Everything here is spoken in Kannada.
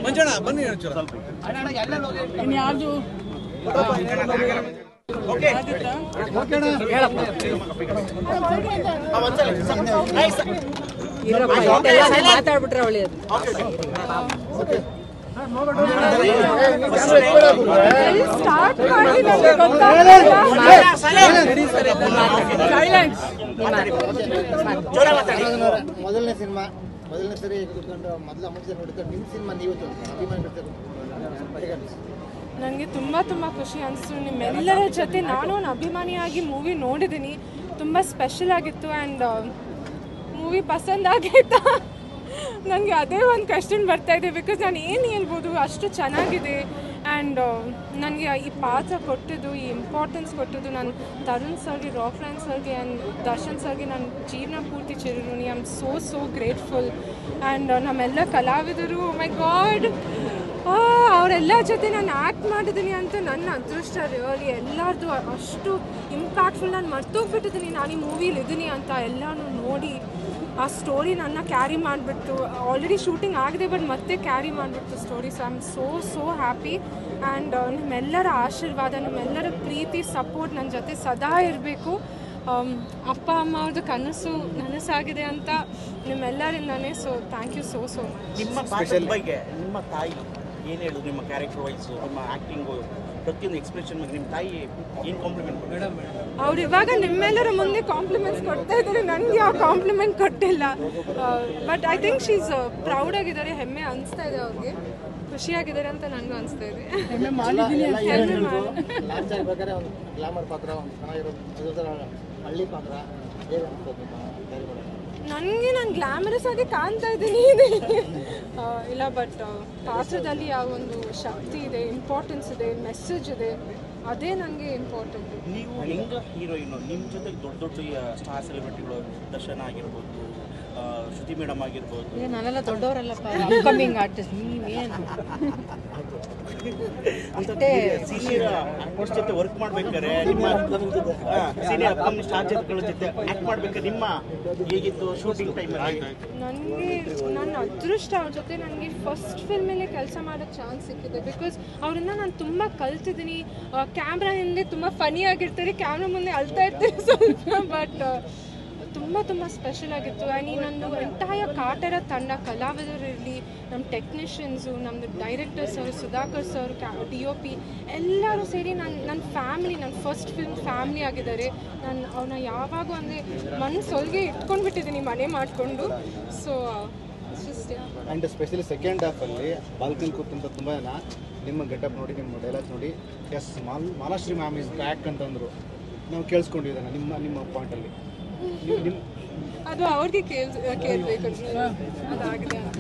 ಮಂಜಣ್ಣ ಬನ್ನಿ ಇನ್ಯಾರ್ದು ಮಾತಾಡ್ಬಿಟ್ರೆ ಒಳ್ಳೆಯದು. ಮೊದಲನೇ ಸಿನಿಮಾ ಮೊದಲನೇ ಸರಿ ಕುತ್ಕೊಂಡು ಮೊದಲು ಅಮೌಂಟ್ ನೋಡಿದ್ರೆ ನಿಮ್ಮ ಸಿನಿಮಾ ನೀವು ನನಗೆ ತುಂಬ ಖುಷಿ ಅನಿಸ್ತು. ನಿಮ್ಮೆಲ್ಲರ ಜೊತೆ ನಾನು ಒಂದು ಅಭಿಮಾನಿಯಾಗಿ ಮೂವಿ ನೋಡಿದ್ದೀನಿ. ತುಂಬ ಸ್ಪೆಷಲ್ ಆಗಿತ್ತು ಆ್ಯಂಡ್ ಮೂವಿ ಪಸಂದ್ ಆಗೈತಾ ನನಗೆ ಅದೇ ಒಂದು ಕ್ವೆಶ್ಚನ್ ಬರ್ತಾಯಿದೆ. ಬಿಕಾಸ್ ನಾನು ಏನು ಹೇಳ್ಬೋದು, ಅಷ್ಟು ಚೆನ್ನಾಗಿದೆ. ಆ್ಯಂಡ್ ನನಗೆ ಈ ಪಾತ್ರ ಕೊಟ್ಟಿದ್ದು, ಈ ಇಂಪಾರ್ಟೆನ್ಸ್ ಕೊಟ್ಟಿದ್ದು ನಾನು ತರುಣ್ ಸರ್ಗೆ, ರಾಕ್ಲೈನ್ ಸರ್ಗೆ ಆ್ಯಂಡ್ ದರ್ಶನ್ ಸರ್ಗೆ ನಾನು ಜೀವನ ಪೂರ್ತಿ ಚಿರಋಣಿ. I am so grateful. And ನಮ್ಮೆಲ್ಲ ಕಲಾವಿದರು, ಮೈ ಗಾಡ್, ಅವರೆಲ್ಲ ಜೊತೆ ನಾನು ಆ್ಯಕ್ಟ್ ಮಾಡಿದ್ದೀನಿ ಅಂತ ನನ್ನ ಅದೃಷ್ಟ. ರಿಯಲಿ ಎಲ್ಲರದು ಅಷ್ಟು ಇಂಪ್ಯಾಕ್ಟ್ಫುಲ್. ನಾನು ಮರ್ತೋಗ್ಬಿಟ್ಟಿದ್ದೀನಿ ನಾನು ಈ ಮೂವಿಲಿ ಇದ್ದೀನಿ ಅಂತ. ಎಲ್ಲನೂ ನೋಡಿ ಆ ಸ್ಟೋರಿ ನನ್ನ ಕ್ಯಾರಿ ಮಾಡಿಬಿಟ್ಟು, ಆಲ್ರೆಡಿ ಶೂಟಿಂಗ್ ಆಗಿದೆ ಬಟ್ ಮತ್ತೆ ಕ್ಯಾರಿ ಮಾಡಿಬಿಟ್ಟು story. So I am so happy. And ನಿಮ್ಮೆಲ್ಲರ ಆಶೀರ್ವಾದ, ನಿಮ್ಮೆಲ್ಲರ ಪ್ರೀತಿ, ಸಪೋರ್ಟ್ ನನ್ನ ಜೊತೆ ಸದಾ ಇರಬೇಕು. ಅಪ್ಪ ಅಮ್ಮ ಅವ್ರದ್ದು ಕನಸು ನನಸಾಗಿದೆ ಅಂತ ನಿಮ್ಮೆಲ್ಲರಿಂದಾನೇ. So thank you so much. ನಿಮ್ಮ ಬಗ್ಗೆ ನಿಮ್ಮ ತಾಯಿ ಏನು ಹೇಳೋದು? ನಿಮ್ಮ ಕ್ಯಾರೆಕ್ಟರ್ ವೈಸು, ನಿಮ್ಮ ಆ್ಯಕ್ಟಿಂಗು, ಪ್ರತಿಯೊಂದು ಎಕ್ಸ್ಪ್ರೆಷನ್ ಬಗ್ಗೆ ನಿಮ್ಮ ತಾಯಿ ಏನು ಕಾಂಪ್ಲಿಮೆಂಟ್ ಕೊಡ್ತಾರೆ? ಅವ್ರು ಇವಾಗ ನಿಮ್ಮೆಲ್ಲರ ಮುಂದೆ ಕಾಂಪ್ಲಿಮೆಂಟ್ಸ್ ಕೊಡ್ತಾ ಇದ್ದಾರೆ, ನನಗೆ ಯಾವ ಕಾಂಪ್ಲಿಮೆಂಟ್ ಕೊಟ್ಟಿಲ್ಲ. But I think she's proud ಆಗಿದ್ದಾರೆ, ಹೆಮ್ಮೆ ಅನಿಸ್ತಾ ಇದೆ ಅವ್ರಿಗೆ, ಖುಷಿಯಾಗಿದ್ದಾರೆ ಅಂತ ನನಗೂ ಅನಿಸ್ತಾ ಇದೆ. ಗ್ಲಾಮರ್ ಪಾತ್ರ ಹಳ್ಳಿ ಪಾತ್ರ ನನಗೆ ನಾನು ಗ್ಲಾಮರಸ್ ಆಗಿ ಕಾಣ್ತಾ ಇದ್ದೀನಿ ಇಲ್ಲ, ಬಟ್ ಪಾತ್ರದಲ್ಲಿ ಯಾವ ಒಂದು ಶಕ್ತಿ ಇದೆ, ಇಂಪಾರ್ಟೆನ್ಸ್ ಇದೆ, ಮೆಸೇಜ್ ಇದೆ, ಅದೇ ನನಗೆ ಇಂಪಾರ್ಟೆಂಟ್. ನೀವು ಹೆಂಗ ಹೀರೋಯಿನು, ನಿಮ್ಮ ಜೊತೆಗೆ ದೊಡ್ಡ ಸ್ಟಾರ್ ಸೆಲೆಬ್ರಿಟಿಗಳು, ದರ್ಶನ ಆಗಿರ್ಬೋದು, ಶ್ರುತಿ ಮೇಡಮ್ ಆಗಿರ್ಬೋದು. ನಾನೆಲ್ಲ ದೊಡ್ಡವರಲ್ಲಪ್ಪ, ಅಪ್ಕಮಿಂಗ್ ಆರ್ಟಿಸ್ಟ್. ನೀವೇನು ಸೀನಿಯರ್ ಆರ್ಟಿಸ್ಟ್ ಜೊತೆ ವರ್ಕ್ ಮಾಡ್ಬೇಕಾದ್ರೆ, ನಿಮ್ಮ ಸೀನಿಯರ್ ಅಪ್ಕಮಿಂಗ್ ಸ್ಟಾರ್ ಜೊತೆಗಳ ಜೊತೆ ಆ್ಯಕ್ಟ್ ಮಾಡ್ಬೇಕಾದ್ರೆ ನಿಮ್ಮ ಹೇಗಿತ್ತು ಶೂಟಿಂಗ್ ಟೈಮಲ್ಲಿ? ನನಗೆ ನನ್ನ ಅದೃಷ್ಟ, ಅವ್ರ ಜೊತೆ ನನಗೆ ಫಸ್ಟ್ ಫಿಲ್ಮಲ್ಲೇ ಕೆಲಸ ಮಾಡೋಕ್ಕೆ ಚಾನ್ಸ್ ಸಿಕ್ಕಿದೆ. ಬಿಕಾಸ್ ಅವರಿಂದ ನಾನು ತುಂಬ ಕಲ್ತಿದ್ದೀನಿ. ಕ್ಯಾಮ್ರಾ ಹಿಂದೆ ತುಂಬ ಫನಿ ಆಗಿರ್ತಾರೆ, ಕ್ಯಾಮ್ರಾ ಮುಂದೆ ಅಳ್ತಾ ಇರ್ತೀನಿ ಸ್ವಲ್ಪ, ಬಟ್ ತುಂಬ ಸ್ಪೆಷಲ್ ಆಗಿತ್ತು. ಆ್ಯಂಡ್ ಈ ನನ್ನ ಎಂಟೈರ್ ಕಾಟರ ತಂಡ, ಕಲಾವಿದರಿರಲಿ, ನಮ್ಮ ಟೆಕ್ನಿಷಿಯನ್ಸು, ನಮ್ಮದು ಡೈರೆಕ್ಟರ್ಸ್ ಅವರು, ಸುಧಾಕರ್ ಸರ್, DOP ಎಲ್ಲರೂ ಸೇರಿ ನನ್ನ ಫ್ಯಾಮಿಲಿ, ನನ್ನ ಫಸ್ಟ್ ಫಿಲ್ಮ್ ಫ್ಯಾಮಿಲಿ ಆಗಿದ್ದಾರೆ. ನಾನು ಅವ್ರನ್ನ ಯಾವಾಗೂ ಅಂದರೆ ಮನಸ್ಸೊಳಗೆ ಇಟ್ಕೊಂಡ್ಬಿಟ್ಟಿದ್ದೀನಿ ಮನೆ ಮಾಡಿಕೊಂಡು. ಸೊ ಆ್ಯಂಡ್ ಸ್ಪೆಷಲಿ ಸೆಕೆಂಡ್ ಹಾಫಲ್ಲಿ ಬಾಲ್ಕನಿ ಕೂತಂತ ತುಂಬ ಜನ ನಿಮ್ಮ ಗೆಟಪ್ ನೋಡಿ, ನಿಮ್ಮ ಡೈಲಾಗ್ಸ್ ನೋಡಿ, yes Malashri ma'am is back ಅಂತಂದರು. ನಾವು ಕೇಳಿಸ್ಕೊಂಡಿದ್ದಾನೆ ನಿಮ್ಮ ಪಾಯಿಂಟಲ್ಲಿ. ಅದು ಅವ್ರಿಗೆ ಕೇಳಬೇಕು ಅದಾಗಿದೆ ಅಂತ.